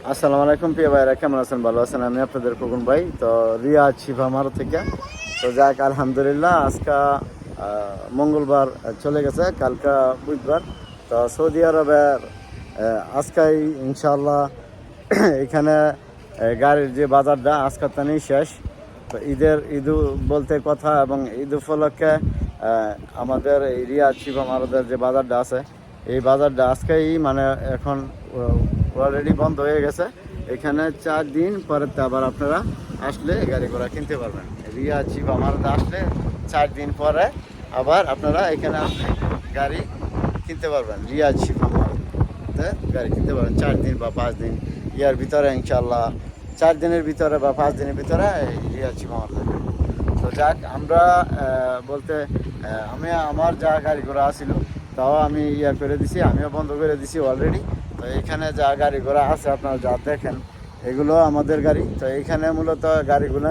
আসসালামু আলাইকুম প্রিয় ভাইরা, কেমন আছেন? ভালো আছেন? আমি আপনাদের খোকন ভাই। তো রিয়াদ শিফা মারো থেকে তো যাক আলহামদুলিল্লাহ, আজকে মঙ্গলবার চলে গেছে, কালকা বুধবার। তো সৌদি আরবের আজকাই ইনশাআল্লাহ এখানে গাড়ির যে বাজারটা আজকে তানেই শেষ। তো ঈদ বলতে কথা, এবং ঈদ উপলক্ষে আমাদের এই রিয়াদ শিফা মারোদের যে বাজারটা আছে, এই বাজারটা আজকেই মানে এখন অলরেডি বন্ধ হয়ে গেছে। এখানে 4 দিন পরে আবার আপনারা আসলে গাড়ি ঘোড়া কিনতে পারবেন। রিয়া শিফা মারোতে আসলে 4 দিন পরে আবার আপনারা এখানে আসলে গাড়ি কিনতে পারবেন। রিয়া শিফা মারোতে গাড়ি কিনতে পারবেন 4 দিন বা 5 দিন ইয়ার ভিতরে ইনশাল্লাহ। 4 দিনের ভিতরে বা 5 দিনের ভিতরে রিয়া শিফা মারোতে। তো যাক, আমরা বলতে আমি আমার যা গাড়ি ঘোড়া আসিল তাও আমি করে দিছি, আমিও বন্ধ করে দিছি অলরেডি। তো এখানে যা গাড়ি ঘোড়া আছে আপনারা যা দেখেন, এগুলো আমাদের গাড়ি। তো এইখানে মূলত গাড়িগুলো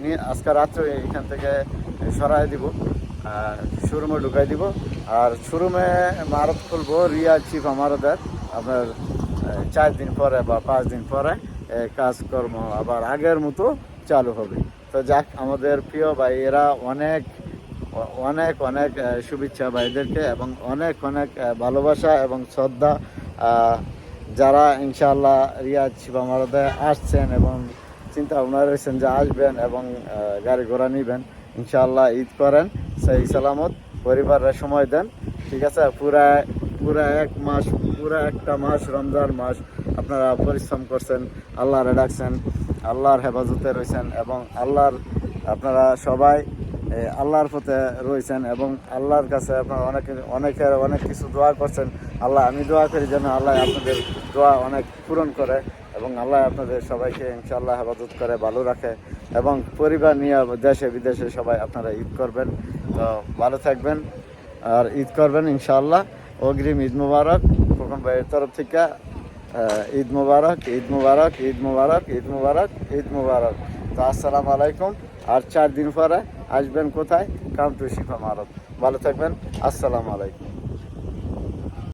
নিয়ে আজকে রাত্রে এখান থেকে সরাই দিব, শোরুমে ঢুকাই দিব। আর শোরুমে মারত খুলবো রিয়াদ শিফা মারোদের আপনার 4 দিন পরে বা 5 দিন পরে কাজকর্ম আবার আগের মতো চালু হবে। তো যাক, আমাদের প্রিয় ভাইয়েরা অনেক অনেক অনেক শুভেচ্ছা ভাইদেরকে, এবং অনেক অনেক ভালোবাসা এবং শ্রদ্ধা যারা ইনশাআল্লাহ রিয়াদ শিফা মারোতে আসছেন এবং চিন্তা ভাবনা রয়েছেন যে আসবেন এবং গাড়ি ঘোড়া নেবেন। ইনশাআল্লাহ ঈদ করেন সেই সালামত, পরিবারের সময় দেন। ঠিক আছে, পুরা এক মাস, পুরা একটা মাস, রমজান মাস আপনারা পরিশ্রম করছেন, আল্লাহরে ডাকছেন, আল্লাহর হেফাজতে রয়েছেন, এবং আপনারা সবাই আল্লাহর পথে রয়েছেন, এবং আল্লাহর কাছে আপনারা অনেক কিছু দোয়া করছেন। আমি দোয়া করি যেন আল্লাহ আপনাদের দোয়া অনেক পূরণ করে, এবং আল্লাহ আপনাদের সবাইকে ইনশাআল্লাহ হেফাজত করে, ভালো রাখে, এবং পরিবার নিয়ে দেশে বিদেশে সবাই আপনারা ঈদ করবেন। তো ভালো থাকবেন আর ঈদ করবেন ইনশাআল্লাহ। অগ্রিম ঈদ মুবারক খোকন ভাইয়ের তরফ থেকে। ঈদ মুবারক, ঈদ মুবারক, ঈদ মুবারক, ঈদ মুবারক, ঈদ মুবারক। তো আসসালামু আলাইকুম। আর 4 দিন পরে আসবেন কোথায়? কাম টু শিফা মারোত। ভালো থাকবেন। আসসালামু আলাইকুম।